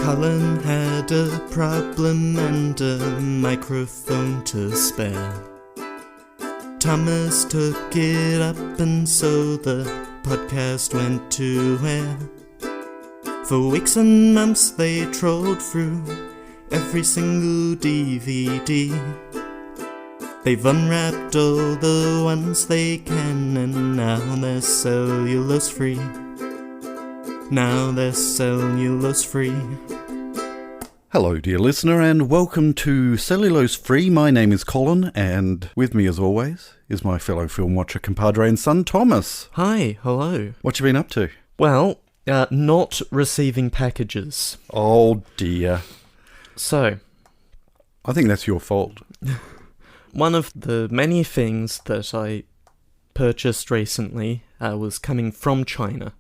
Colin had a problem and a microphone to spare. Thomas took it up and so the podcast went to air. For weeks and months they trolled through every single DVD. They've unwrapped all the ones they can and now they're cellulose free. Now they're cellulose free. Hello dear listener and welcome to Cellulose Free. My name is Colin and with me as always is my fellow film watcher compadre and son Thomas. Hi, hello. What you been up to? Well, not receiving packages. Oh dear. So, I think that's your fault. one of the many things that I purchased recently was coming from China.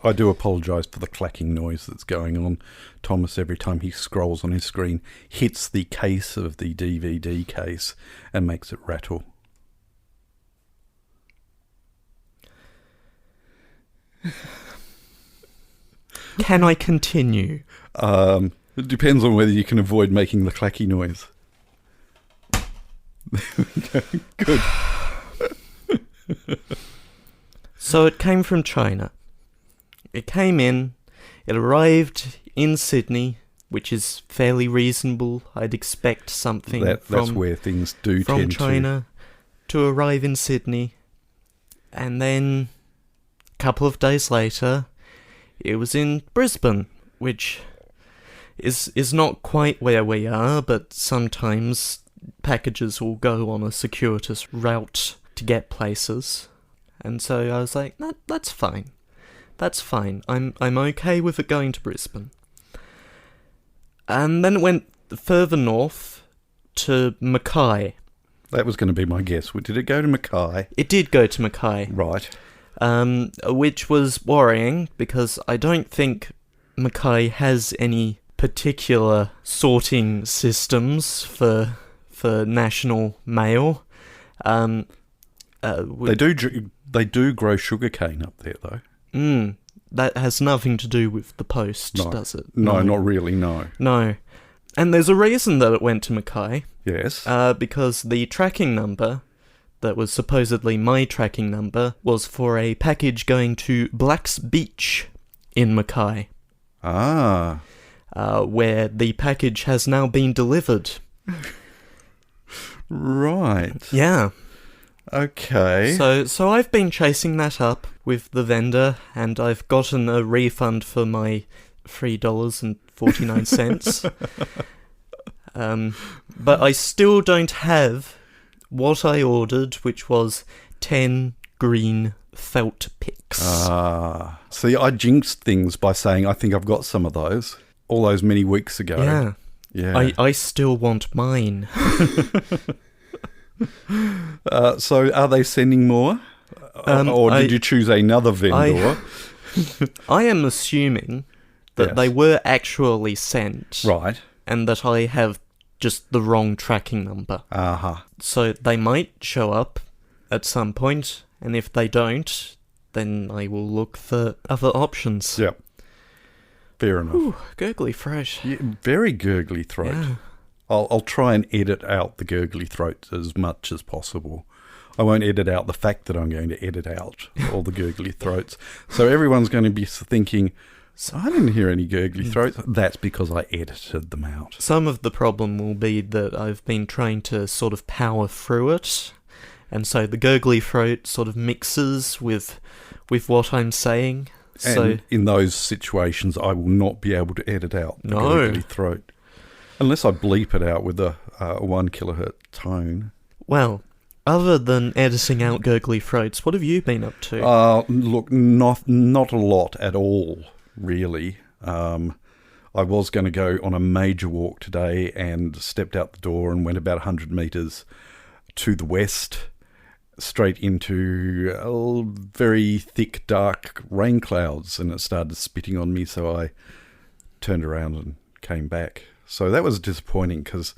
I do apologise for the clacking noise that's going on. Thomas, every time he scrolls on his screen, hits the case of the DVD case and makes it rattle. Can I continue? It depends on whether you can avoid making the clacky noise. Good. So it came from China. It came in, it arrived in Sydney, which is fairly reasonable. I'd expect something That's where things do from tend China to arrive in Sydney. And then, a couple of days later, it was in Brisbane, which is not quite where we are, but sometimes packages will go on a circuitous route to get places. And so I was like, that's fine. That's fine. I'm okay with it going to Brisbane. And then it went further north to Mackay. That was going to be my guess. Did it go to Mackay? It did go to Mackay. Right. Which was worrying because I don't think Mackay has any particular sorting systems for national mail. They do grow sugarcane up there, though. That has nothing to do with the post, does it? No, not really, no. No. And there's a reason that it went to Mackay. Yes. Because the tracking number that was supposedly my tracking number was for a package going to Black's Beach in Mackay. Ah. Where the package has now been delivered. Right. Yeah. Okay. So I've been chasing that up with the vendor, and I've gotten a refund for my $3.49. But I still don't have what I ordered, which was 10 green felt picks. Ah. See, I jinxed things by saying I think I've got some of those all those many weeks ago. Yeah. I still want mine. So are they sending more? Or did you choose another vendor? I am assuming that they were actually sent. Right. And that I have just the wrong tracking number. Uh-huh. So they might show up at some point, and if they don't, then I will look for other options. Yep. Fair enough. Ooh, gurgly throat. Yeah, very gurgly throat. Yeah. I'll try and edit out the gurgly throat as much as possible. I won't edit out the fact that I'm going to edit out all the gurgly throats. So everyone's going to be thinking, so I didn't hear any gurgly throats. That's because I edited them out. Some of the problem will be that I've been trying to sort of power through it, and so the gurgly throat sort of mixes with what I'm saying. And so in those situations, I will not be able to edit out the gurgly throat. Unless I bleep it out with a 1 kilohertz tone. Well, other than editing out gurgly throats, what have you been up to? Look, not a lot at all, really. I was going to go on a major walk today and stepped out the door and went about 100 metres to the west, straight into very thick, dark rain clouds, and it started spitting on me, so I turned around and came back. So that was disappointing because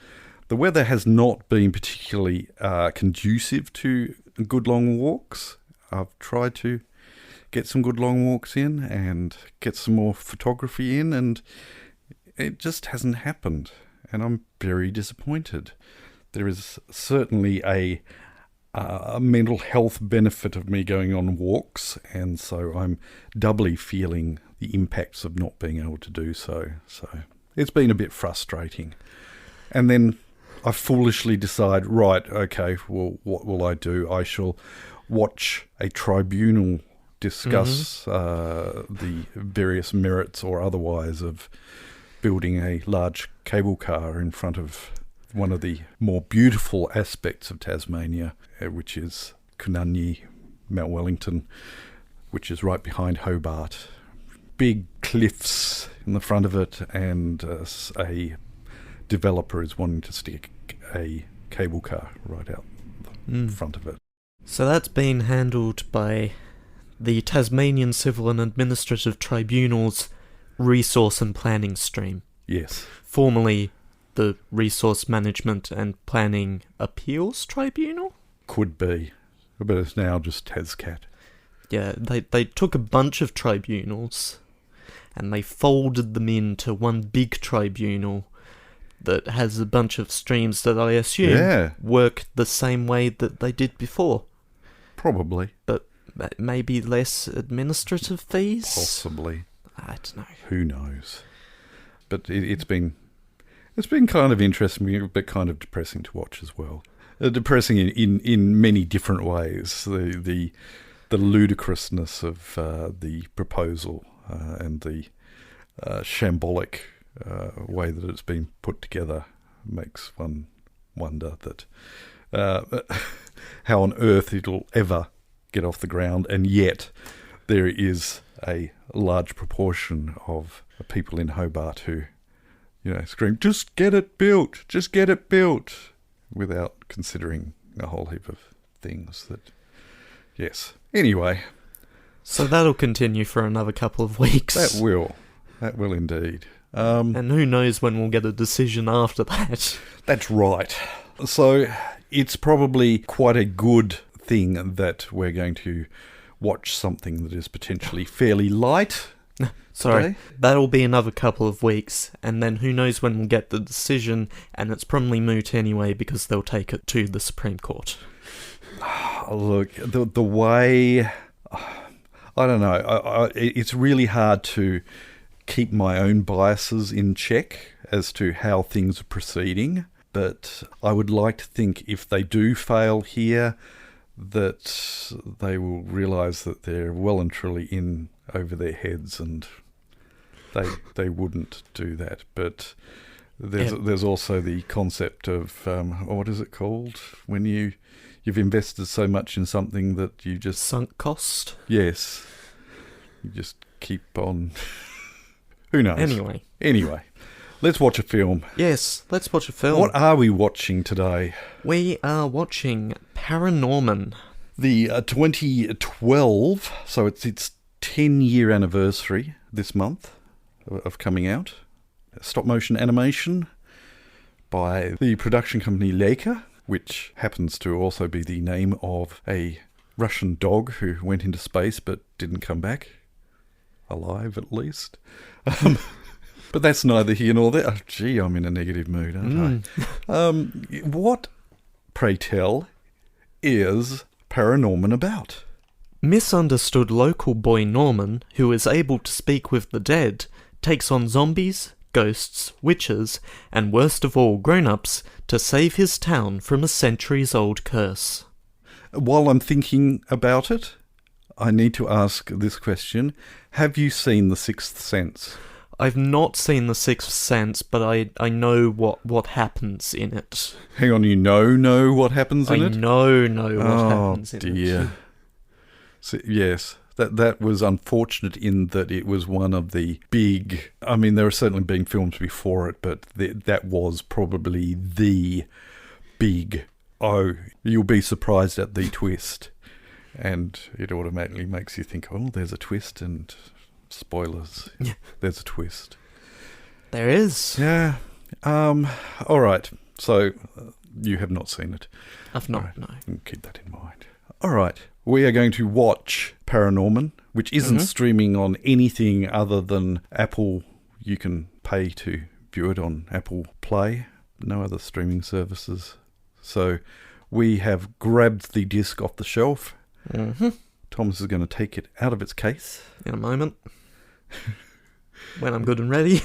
the weather has not been particularly conducive to good long walks. I've tried to get some good long walks in and get some more photography in, and it just hasn't happened, and I'm very disappointed. There is certainly a mental health benefit of me going on walks, and so I'm doubly feeling the impacts of not being able to do so. So it's been a bit frustrating. And then I foolishly decide, right, okay, well, what will I do? I shall watch a tribunal discuss the various merits or otherwise of building a large cable car in front of one of the more beautiful aspects of Tasmania, which is Kununyi, Mount Wellington, which is right behind Hobart. Big cliffs in the front of it, and a developer is wanting to stick a cable car right out the front of it. So that's been handled by the Tasmanian Civil and Administrative Tribunal's Resource and Planning stream. Yes. Formerly the Resource Management and Planning Appeals Tribunal? Could be. But it's now just TasCat. Yeah, they took a bunch of tribunals and they folded them into one big tribunal that has a bunch of streams that I assume work the same way that they did before. Probably. But maybe less administrative fees? Possibly. I don't know. Who knows? But it's been kind of interesting, but kind of depressing to watch as well. Depressing in many different ways. The ludicrousness of the proposal and the shambolic way that it's been put together makes one wonder that how on earth it'll ever get off the ground, and yet there is a large proportion of people in Hobart who, scream, just get it built, without considering a whole heap of things that, yes. Anyway. So that'll continue for another couple of weeks. That will indeed. And who knows when we'll get a decision after that. That's right. So it's probably quite a good thing that we're going to watch something that is potentially fairly light. Sorry, today. That'll be another couple of weeks, and then who knows when we'll get the decision, and it's probably moot anyway because they'll take it to the Supreme Court. Look, the way... I don't know. It's really hard to keep my own biases in check as to how things are proceeding, but I would like to think if they do fail here, that they will realise that they're well and truly in over their heads, and they wouldn't do that. But there's also the concept of what is it called when you've invested so much in something that you just sunk cost. Yes, you just keep on. Who knows? Anyway, let's watch a film. Yes, let's watch a film. What are we watching today? We are watching ParaNorman. The 2012, so it's 10-year anniversary this month of coming out. Stop-motion animation by the production company Leica, which happens to also be the name of a Russian dog who went into space but didn't come back. Alive, at least. But that's neither here nor there. Oh, gee, I'm in a negative mood, aren't I? What, pray tell, is ParaNorman about? Misunderstood local boy Norman, who is able to speak with the dead, takes on zombies, ghosts, witches, and worst of all, grown-ups, to save his town from a centuries-old curse. While I'm thinking about it, I need to ask this question. Have you seen The Sixth Sense? I've not seen The Sixth Sense, but I know what happens in it. Hang on, you know what happens in it? I know what happens in it. Oh, dear. So, yes, that was unfortunate in that it was one of the big... I mean, there have certainly been films before it, but that was probably the big... Oh, you'll be surprised at the twist. And it automatically makes you think, oh, there's a twist, and spoilers, there's a twist. There is. Yeah. All right. So you have not seen it. I've not, no. Keep that in mind. All right. We are going to watch ParaNorman, which isn't streaming on anything other than Apple. You can pay to view it on Apple Play. No other streaming services. So we have grabbed the disc off the shelf. Mm-hmm. Thomas is going to take it out of its case. In a moment. When I'm good and ready.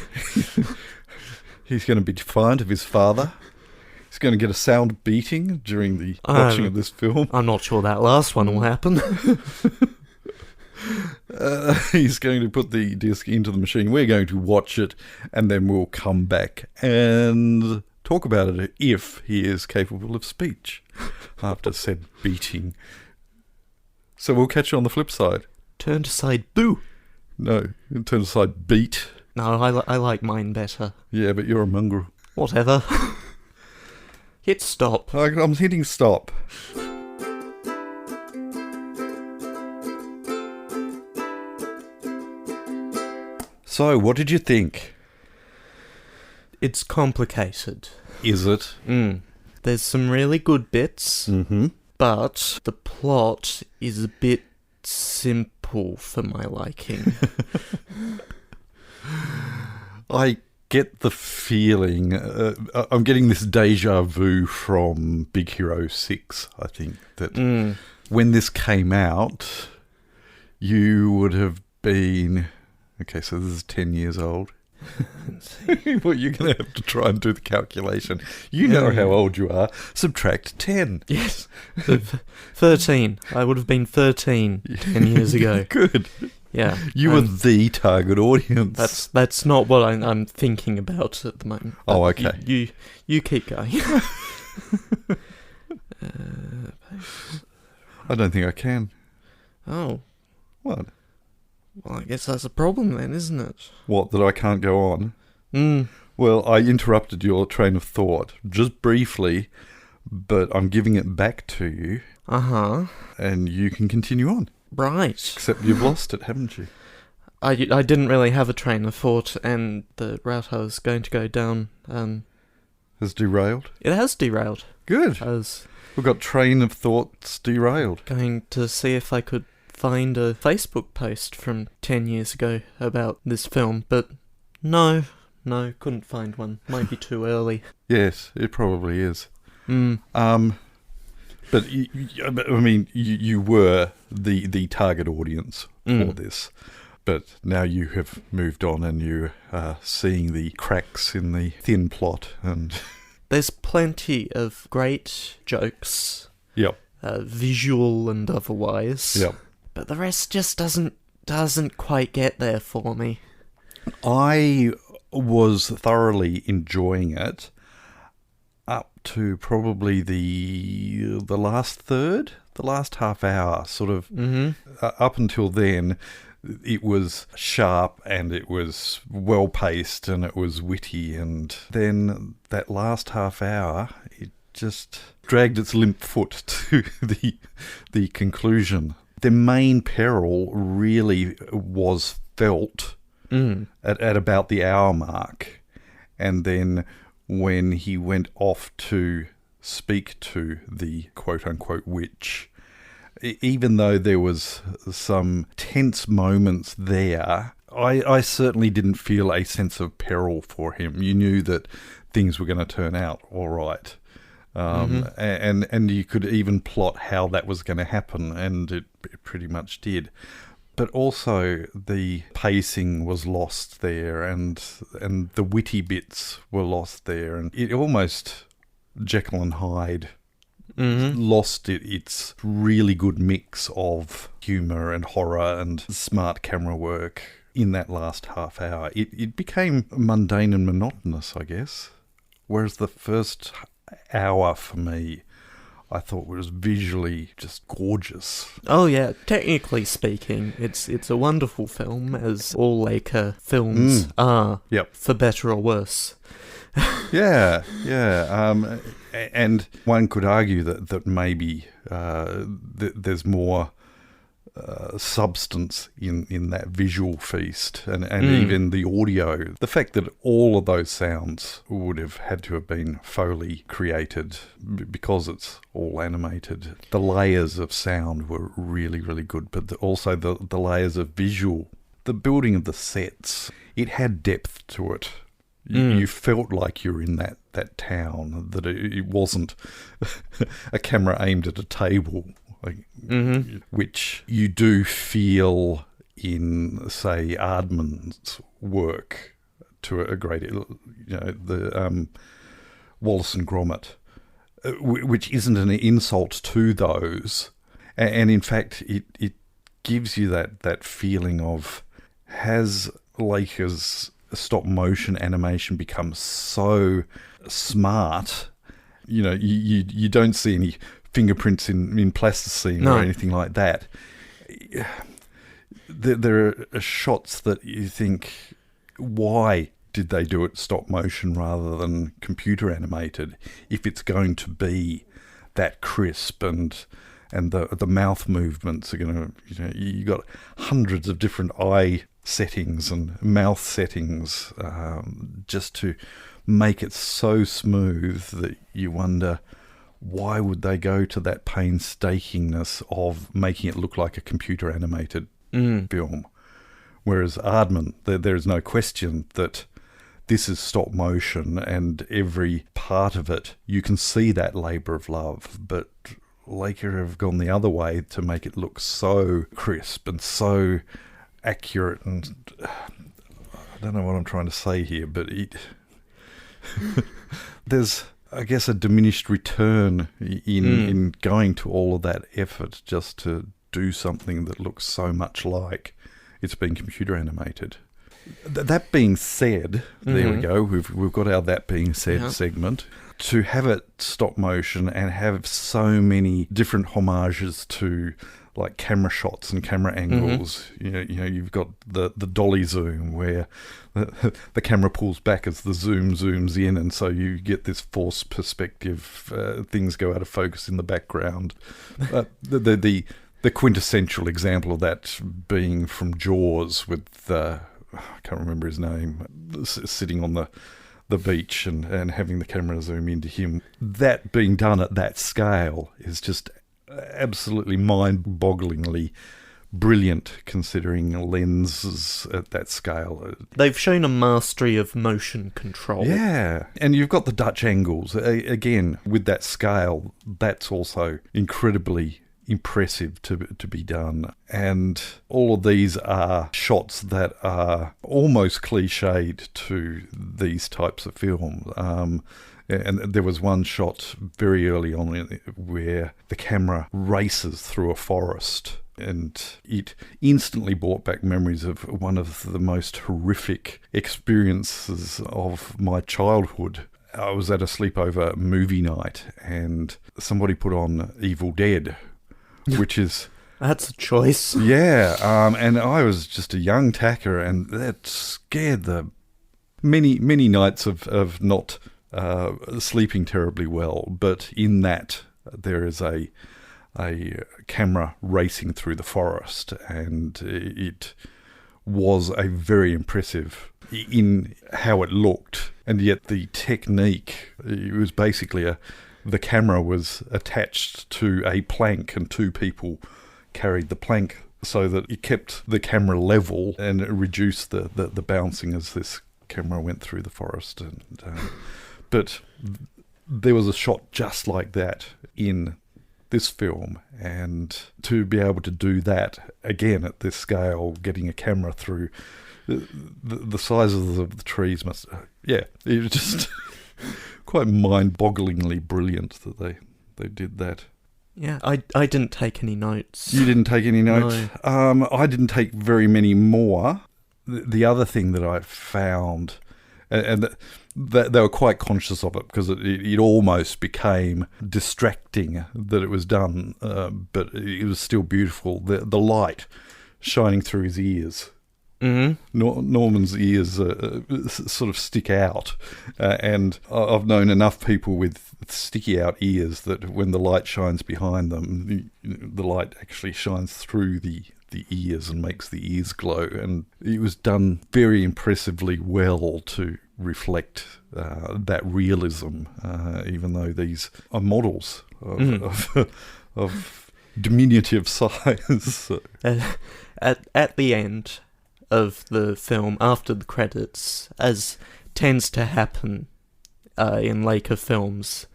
He's going to be defiant of his father. He's going to get a sound beating during the watching of this film. I'm not sure that last one will happen. He's going to put the disc into the machine. We're going to watch it, and then we'll come back and talk about it if he is capable of speech after said beating. So we'll catch you on the flip side. Turn to side boo. No, turn to side beat. No, I like mine better. Yeah, but you're a mongrel. Whatever. Hit stop. I'm hitting stop. So, what did you think? It's complicated. Is it? There's some really good bits, but the plot is a bit simple for my liking. I get the feeling, I'm getting this deja vu from Big Hero 6, I think, that when this came out, you would have been... Okay, so this is 10 years old. Well, you're going to have to try and do the calculation. You know how old you are. Subtract 10. Yes. 13. I would have been 13 10 years ago. Good. Yeah. You were the target audience. That's not what I'm thinking about at the moment. Oh, okay. You keep going. I don't think I can. Oh. What? Well, I guess that's a problem then, isn't it? What, that I can't go on? Well, I interrupted your train of thought, just briefly, but I'm giving it back to you. Uh-huh. And you can continue on. Right. Except you've lost it, haven't you? I didn't really have a train of thought, and the route I was going to go down... has derailed? It has derailed. Good. We've got train of thoughts derailed. Going to see if I could find a Facebook post from 10 years ago about this film, but no, couldn't find one. Might be too early. Yes, it probably is. But you were the target audience for this, but now you have moved on and you are seeing the cracks in the thin plot, and there's plenty of great jokes. Yep. Visual and otherwise. Yep. But the rest just doesn't quite get there for me. I was thoroughly enjoying it up to probably the last third, the last half hour, sort of. Up until then, it was sharp and it was well-paced and it was witty, and then that last half hour, it just dragged its limp foot to the conclusion. The main peril really was felt at about the hour mark. And then when he went off to speak to the quote-unquote witch, even though there was some tense moments there, I certainly didn't feel a sense of peril for him. You knew that things were going to turn out all right. And you could even plot how that was going to happen, and it pretty much did. But also the pacing was lost there, and the witty bits were lost there, and it almost Jekyll and Hyde lost its really good mix of humour and horror and smart camera work in that last half hour. It became mundane and monotonous, I guess, whereas the first hour for me, I thought was visually just gorgeous. Oh yeah, technically speaking, it's a wonderful film, as all Laker films are. Yep. For better or worse. Yeah. And one could argue that maybe there's more substance in that visual feast, and even the audio. The fact that all of those sounds would have had to have been Foley created because it's all animated. The layers of sound were really, really good, but also the layers of visual. The building of the sets, it had depth to it. You felt like you're in that town, that it wasn't a camera aimed at a table, which you do feel in, say, Aardman's work to a great, the Wallace and Gromit, which isn't an insult to those, and in fact it gives you that feeling of, has Laker's stop motion animation become so smart? You don't see any fingerprints in plasticine or anything like that. There are shots that you think, why did they do it stop motion rather than computer animated if it's going to be that crisp, and the mouth movements are going to, you got hundreds of different eye settings and mouth settings just to make it so smooth that you wonder, why would they go to that painstakingness of making it look like a computer animated film? Whereas Aardman, there is no question that this is stop motion, and every part of it, you can see that labour of love. But Laker have gone the other way to make it look so crisp and so accurate, and I don't know what I'm trying to say here, but there's, I guess, a diminished return in going to all of that effort just to do something that looks so much like it's been computer animated. That being said, there we go. We've got our that being said segment. To have it stop motion and have so many different homages to, like, camera shots and camera angles. You've got the dolly zoom where the camera pulls back as the zoom zooms in, and so you get this forced perspective. Things go out of focus in the background. The quintessential example of that being from Jaws with I can't remember his name, sitting on the beach and having the camera zoom into him. That being done at that scale is just absolutely mind-bogglingly brilliant, considering lenses at that scale. They've shown a mastery of motion control. Yeah, and you've got the Dutch angles. Again, with that scale, that's also incredibly impressive to be done. And all of these are shots that are almost cliched to these types of films. And there was one shot very early on where the camera races through a forest, and it instantly brought back memories of one of the most horrific experiences of my childhood. I was at a sleepover movie night and somebody put on Evil Dead, which is... That's a choice. Yeah, and I was just a young tacker, and that scared the many nights of not sleeping terribly well. But in that, there is a camera racing through the forest, and it was a very impressive in how it looked, and yet the technique, it was basically the camera was attached to a plank, and two people carried the plank so that it kept the camera level and it reduced the bouncing as this camera went through the forest. And but there was a shot just like that in this film, and to be able to do that again at this scale, getting a camera through the size of the trees must, it was just quite mind-bogglingly brilliant that they did that. Yeah, I didn't take any notes. You didn't take any notes? No. I didn't take very many more. The other thing that I found, and that they were quite conscious of it, because it almost became distracting that it was done, but it was still beautiful. The light shining through his ears. Mm-hmm. Norman's ears sort of stick out, and I've known enough people with sticky out ears that when the light shines behind them, the light actually shines through the ears and makes the ears glow. And it was done very impressively well to reflect that realism, even though these are models of diminutive size. At the end of the film, after the credits, as tends to happen in Laker films.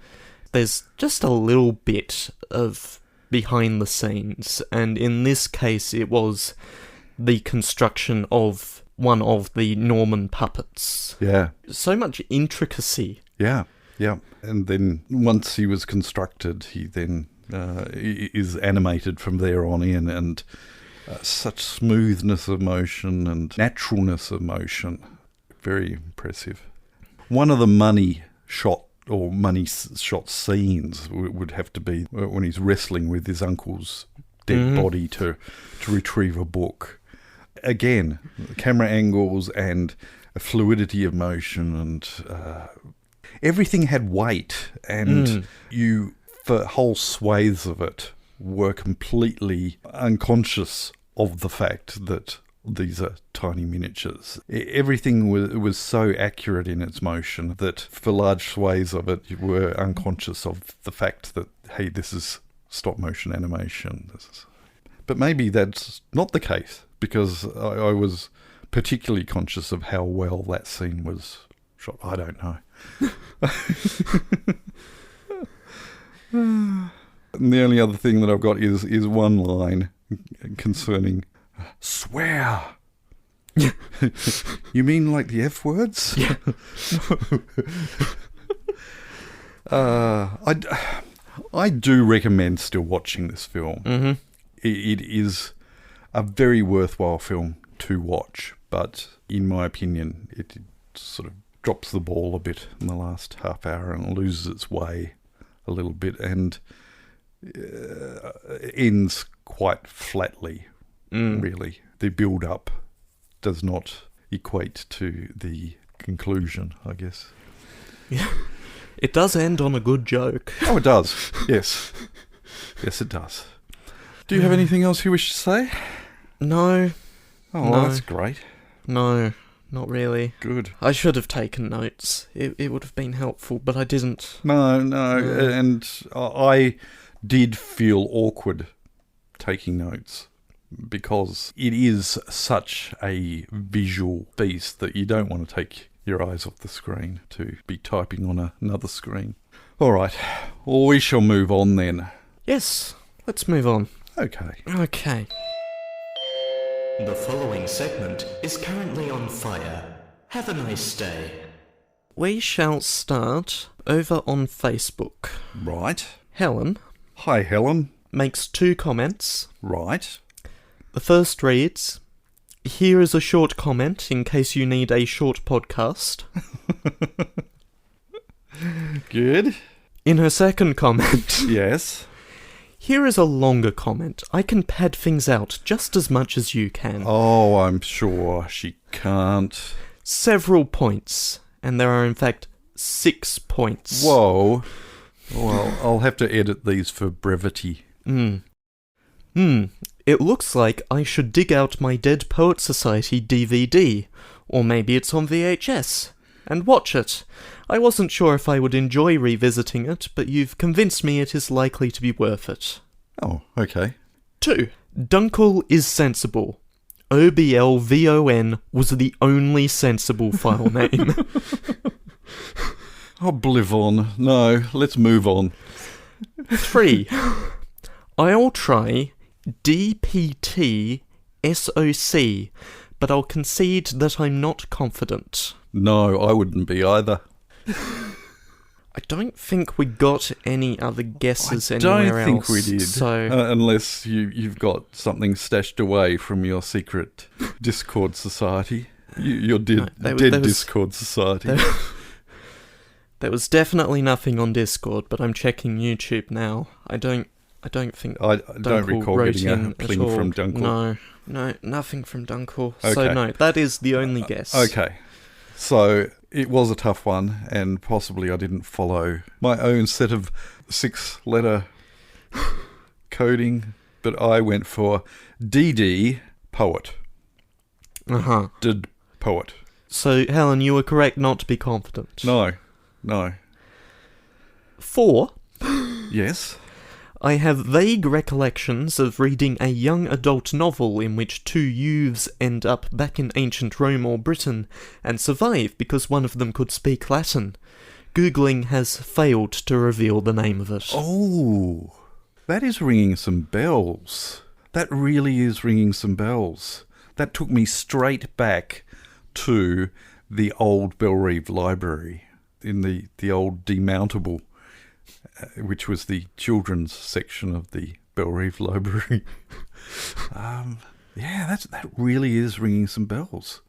There's just a little bit of behind the scenes, and in this case it was the construction of one of the Norman puppets. Yeah. So much intricacy. Yeah. And then once he was constructed, he then is animated from there on in, and such smoothness of motion and naturalness of motion. Very impressive. One of the money shot scenes would have to be when he's wrestling with his uncle's dead body to retrieve a book. Again, camera angles and a fluidity of motion, and everything had weight, and you, for whole swathes of it, were completely unconscious of the fact that these are tiny miniatures. Everything was so accurate in its motion that for large swathes of it, you were unconscious of the fact that, hey, this is stop motion animation. But maybe that's not the case, because I was particularly conscious of how well that scene was shot. I don't know. And the only other thing that I've got is one line concerning swear. You mean like the F words? Yeah. I do recommend still watching this film. Mm-hmm. It is a very worthwhile film to watch, but in my opinion, it sort of drops the ball a bit in the last half hour and loses its way a little bit, and ends quite flatly, really. The build-up does not equate to the conclusion, I guess. Yeah. It does end on a good joke. Oh, it does. Yes. Yes, it does. Do you have anything else you wish to say? No. Oh, No. That's great. No, not really. Good. I should have taken notes. It would have been helpful, but I didn't. No. And I did feel awkward taking notes, because it is such a visual feast that you don't want to take your eyes off the screen to be typing on another screen. All right. Well, we shall move on then. Yes, let's move on. Okay. Okay. The following segment is currently on fire. Have a nice day. We shall start over on Facebook. Right. Helen Hi, Helen. makes 2 comments. Right. The first reads, "Here is a short comment in case you need a short podcast." Good. In her second comment, Yes. "Here is a longer comment. I can pad things out just as much as you can. Oh, I'm sure she can't. Several points, and there are in fact 6 points." Whoa. Well, I'll have to edit these for brevity. It looks like I should dig out my Dead Poet Society DVD, or maybe it's on VHS, and watch it. I wasn't sure if I would enjoy revisiting it, but you've convinced me it is likely to be worth it. Oh, okay. 2. Dunkel is sensible. OBLVON was the only sensible file name. Oblivion. No, let's move on. 3. I'll try DPT-SOC, but I'll concede that I'm not confident. No, I wouldn't be either. I don't think we got any other guesses I anywhere don't think else. we did. So Unless you've got something stashed away from your secret Discord society. Your dead Discord society. There was definitely nothing on Discord, but I'm checking YouTube now. I don't think I don't Dunkel recall wrote getting a in at pling all. from Dunkel. No, nothing from Dunkel. Okay. So no, that is the only guess. Okay. So it was a tough one, and possibly I didn't follow my own set of 6-letter coding, but I went for DD Poet. Uh-huh. Did Poet. So, Helen, you were correct not to be confident. No. 4. Yes. I have vague recollections of reading a young adult novel in which two youths end up back in ancient Rome or Britain and survive because one of them could speak Latin. Googling has failed to reveal the name of it. Oh, that is ringing some bells. That really is ringing some bells. That took me straight back to the old Belrive Library in the old demountable, which was the children's section of the Belrive Library. That really is ringing some bells.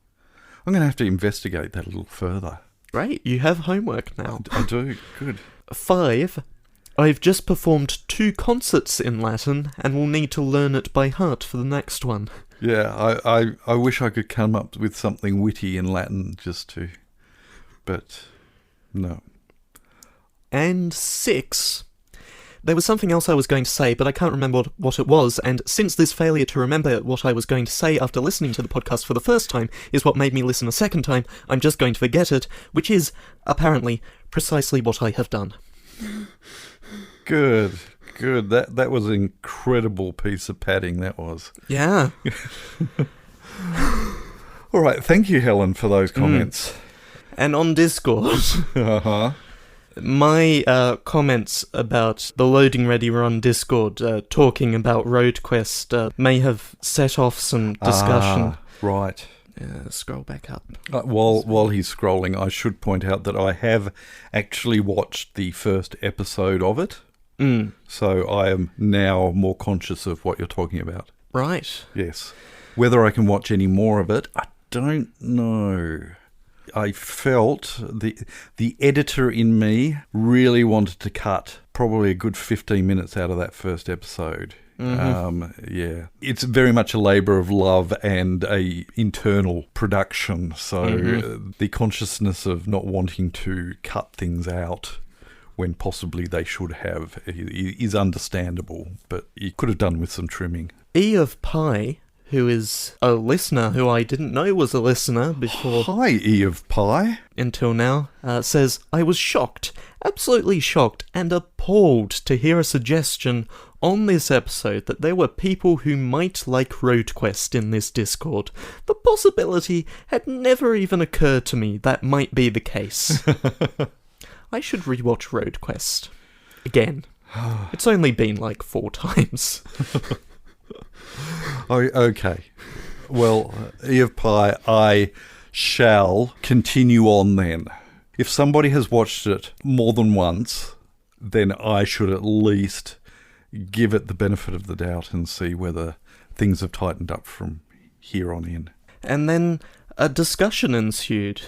I'm going to have to investigate that a little further. Great, you have homework now. I do, good. 5. I've just performed 2 concerts in Latin and will need to learn it by heart for the next one. Yeah, I wish I could come up with something witty in Latin but no. And 6. There was something else I was going to say, but I can't remember what it was, and since this failure to remember what I was going to say after listening to the podcast for the first time is what made me listen a second time, I'm just going to forget it, which is, apparently, precisely what I have done. Good. That was an incredible piece of padding, that was. Yeah. All right, thank you, Helen, for those comments. And on Discord, my comments about the Loading Ready Run Discord talking about RoadQuest may have set off some discussion. Right. Scroll back up. While he's scrolling, I should point out that I have actually watched the first episode of it. So I am now more conscious of what you're talking about. Right. Yes. Whether I can watch any more of it, I don't know. I felt the editor in me really wanted to cut probably a good 15 minutes out of that first episode. Yeah, it's very much a labour of love and a internal production. So the consciousness of not wanting to cut things out when possibly they should have is understandable, but you could have done with some trimming. E of Pi, who is a listener who I didn't know was a listener before. Hi, E of Pi. Until now, says, I was shocked, absolutely shocked and appalled to hear a suggestion on this episode that there were people who might like RoadQuest in this Discord. The possibility had never even occurred to me that might be the case. I should rewatch RoadQuest. Again. It's only been like 4 times. Oh, okay. Well, E of Pi, I shall continue on then. If somebody has watched it more than once, then I should at least give it the benefit of the doubt and see whether things have tightened up from here on in. And then a discussion ensued.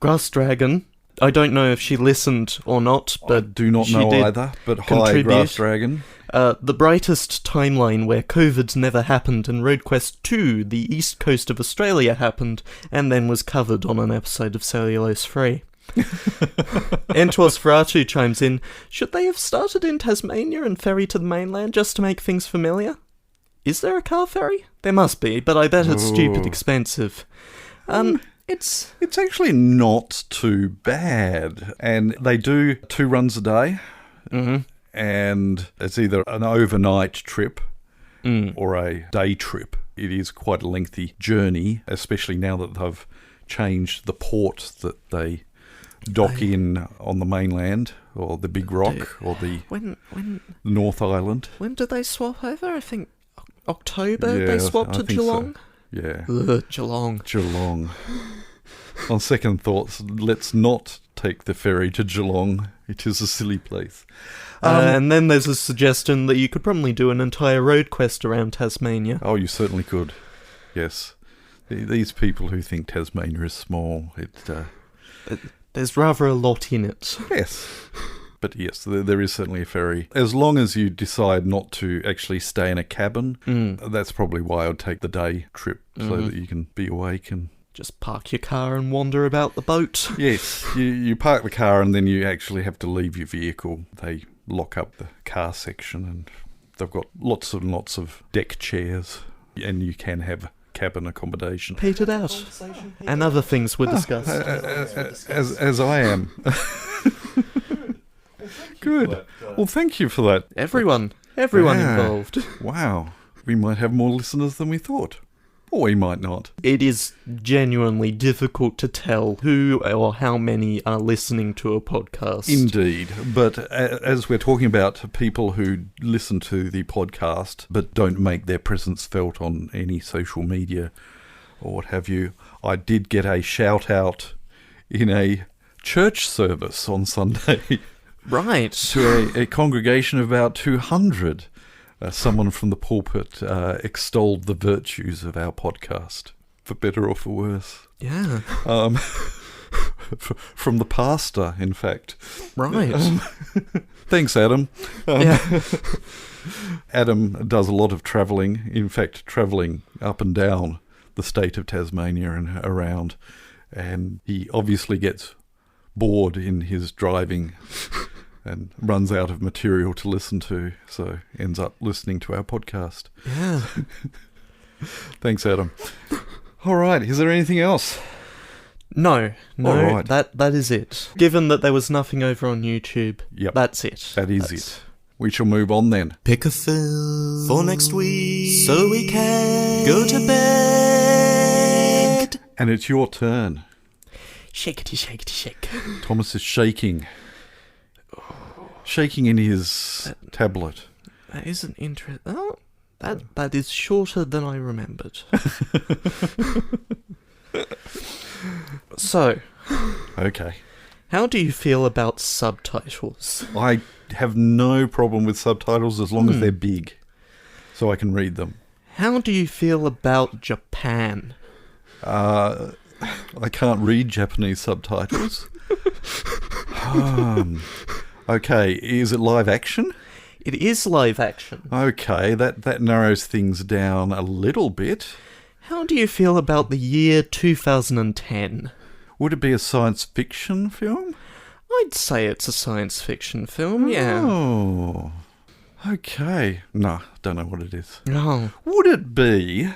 Grass Dragon, I don't know if she listened or not, but I do not know either, but hi, Grass Dragon. The brightest timeline where COVID never happened and RoadQuest 2, the east coast of Australia, happened, and then was covered on an episode of Cellulose Free. Entwas Ferratu chimes in, should they have started in Tasmania and ferry to the mainland just to make things familiar? Is there a car ferry? There must be, but I bet it's stupid expensive. It's actually not too bad, and they do 2 runs a day, and it's either an overnight trip or a day trip. It is quite a lengthy journey, especially now that they've changed the port that they dock in on the mainland, or the Big Rock, or the North Island. When did they swap over? I think October they swapped to Geelong. So. Yeah. Geelong. On second thoughts, let's not take the ferry to Geelong. It is a silly place. And then there's a suggestion that you could probably do an entire road quest around Tasmania. Oh, you certainly could. Yes. These people who think Tasmania is small, there's rather a lot in it. Yes. But yes, there is certainly a ferry. As long as you decide not to actually stay in a cabin, that's probably why I'd take the day trip, so that you can be awake and... Just park your car and wander about the boat. Yes, you park the car and then you actually have to leave your vehicle. They lock up the car section and they've got lots and lots of deck chairs, and you can have cabin accommodation. Petered out. And other things were discussed. As I am. Good. Well, thank you for that. Everyone. Everyone involved. Wow. We might have more listeners than we thought. Or we might not. It is genuinely difficult to tell who or how many are listening to a podcast. Indeed. But as we're talking about people who listen to the podcast but don't make their presence felt on any social media or what have you, I did get a shout out in a church service on Sunday. Right. To a congregation of about 200. Someone from the pulpit extolled the virtues of our podcast, for better or for worse. Yeah. From the pastor, in fact. Right. Thanks, Adam. Yeah. Adam does a lot of travelling, in fact, travelling up and down the state of Tasmania and around, and he obviously gets bored in his driving and runs out of material to listen to, so ends up listening to our podcast. Yeah. Thanks, Adam. All right, is there anything else? No, All right. that is it. Given that there was nothing over on YouTube, Yep. that's it. That's it. We shall move on then. Pick a film for next week so we can go to bed. And it's your turn. Shakety, shakety, shake. Thomas is shaking. Shaking in his tablet. That is an interest. Oh, that is shorter than I remembered. So, Okay. how do you feel about subtitles? I have no problem with subtitles as long as they're big, so I can read them. How do you feel about Japan? I can't read Japanese subtitles. Okay, is it live action? It is live action. Okay, that narrows things down a little bit. How do you feel about the year 2010? Would it be a science fiction film? I'd say it's a science fiction film, yeah. Oh, okay. No, don't know what it is. Oh. Would it be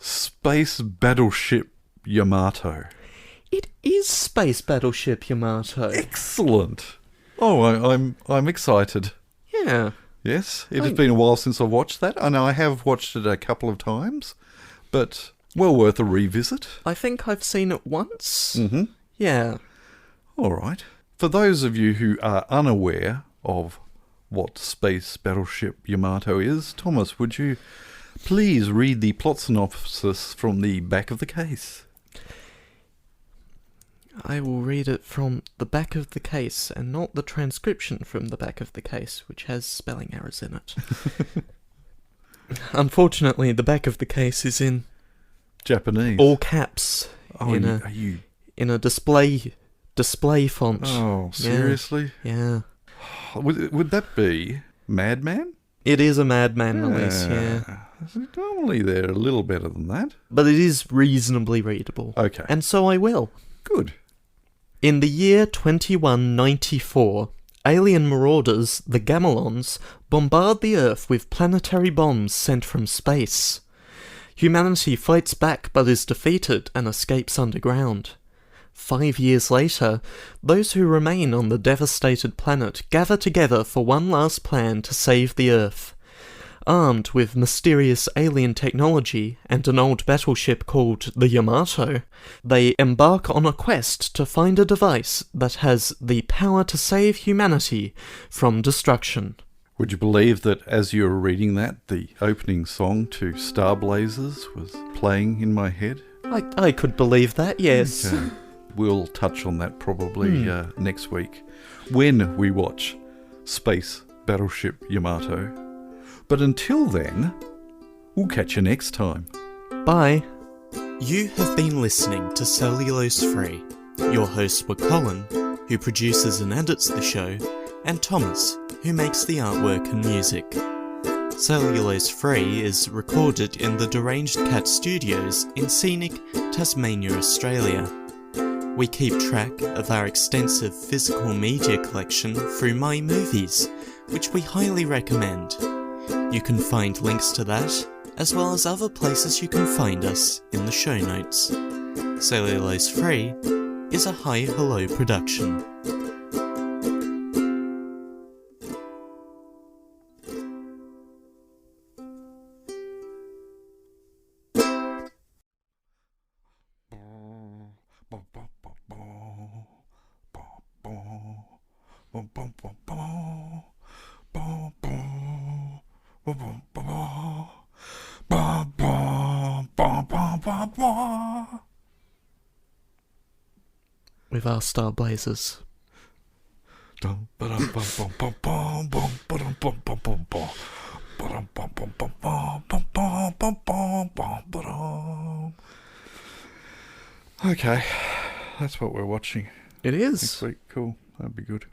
Space Battleship Yamato? It is Space Battleship Yamato. Excellent. Oh, I'm excited. Yeah. Yes, it has been a while since I've watched that. I know I have watched it a couple of times, but well worth a revisit. I think I've seen it once. Mm-hmm. Yeah. All right. For those of you who are unaware of what Space Battleship Yamato is, Thomas, would you please read the plot synopsis from the back of the case? I will read it from the back of the case and not the transcription from the back of the case, which has spelling errors in it. Unfortunately, the back of the case is in Japanese. all caps. Oh, in a display font. Oh, seriously? Yeah. Would that be Madman? It is a Madman release, yeah. Normally they're a little better than that. But it is reasonably readable. Okay. And so I will. Good. In the year 2194, alien marauders, the Gamelons, bombard the Earth with planetary bombs sent from space. Humanity fights back but is defeated and escapes underground. 5 years later, those who remain on the devastated planet gather together for one last plan to save the Earth. Armed with mysterious alien technology and an old battleship called the Yamato, they embark on a quest to find a device that has the power to save humanity from destruction. Would you believe that as you were reading that, the opening song to Star Blazers was playing in my head? I could believe that, yes. Okay. We'll touch on that probably next week when we watch Space Battleship Yamato. But until then, we'll catch you next time. Bye. You have been listening to Cellulose Free. Your hosts were Colin, who produces and edits the show, and Thomas, who makes the artwork and music. Cellulose Free is recorded in the Deranged Cat Studios in scenic Tasmania, Australia. We keep track of our extensive physical media collection through My Movies, which we highly recommend. You can find links to that, as well as other places you can find us in the show notes. Cellulose Free is a Hi Hello production. With our Starblazers. Okay, that's what we're watching It next is. week. Cool, that'd be good.